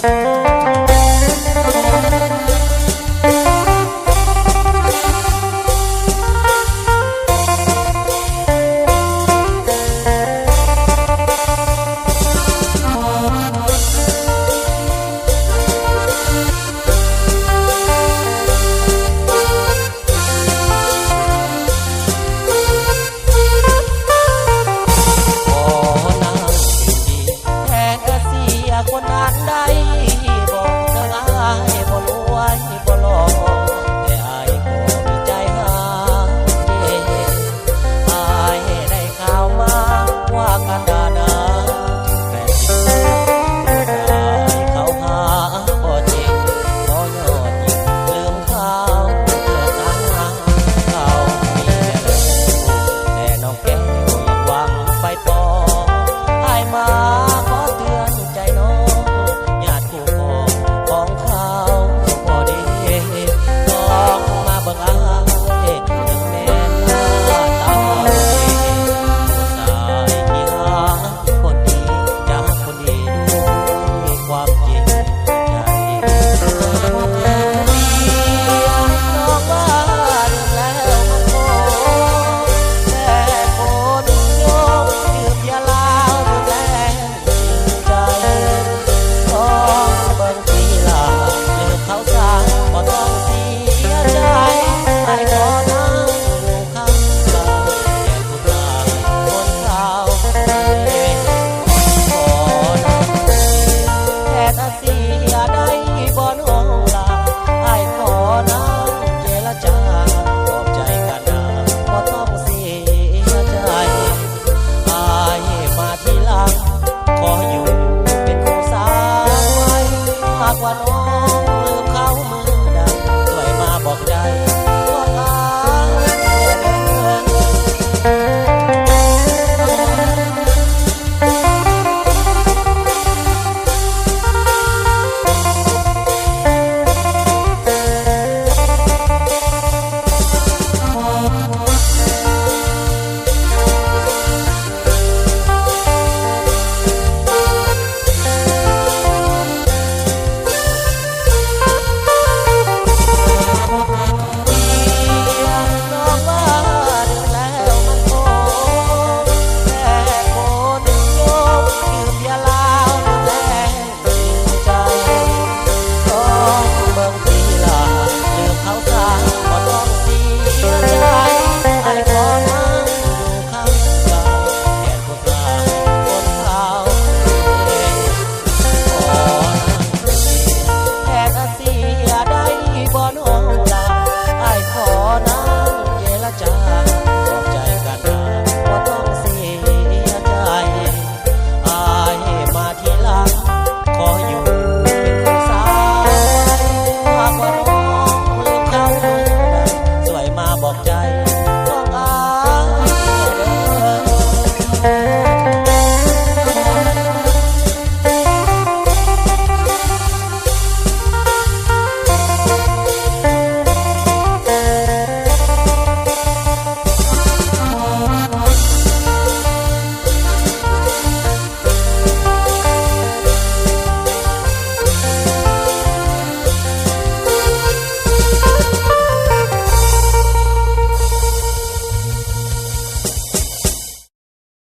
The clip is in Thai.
คนนั้นได้บอกเธออายบ่รวยบ่หล่อแต่อายก็มีใจหาเจอายได้ข่าวมาว่ากันดาแฟนจริงได้เขาหาบ่จริงบ่ยอดยิ่งลืมเขาเธอตาเขามีแต่น้องแก้วยังหวังไปต่ออายมาขอเตือนใจน้องญาติคู่ครองของเขาพอดีต้องมาเบิ่งอายถึงแม่นหน้าตาสายที่หาคนดีจากคนดีด้วยความจริงใจน้องว่าลืมแล้วมันโง่แต่คนโยกดื่มยาลาวดื่มแล้วใจต้องเบิ่งทีหลังลืมเขาซะบ่ต้องเสียใจให้ขอนั่งอยู่ข้างกายแก่ผู้ตายคนเก่าขอนั่งแค่ตาเสียได้บ่น้องลาให้ขอนั่งเจรจาปลอบใจกันนะบ่ต้องเสียใจอายมาทีหลังขออยู่เป็นคู่สาวไว้หากว่าน้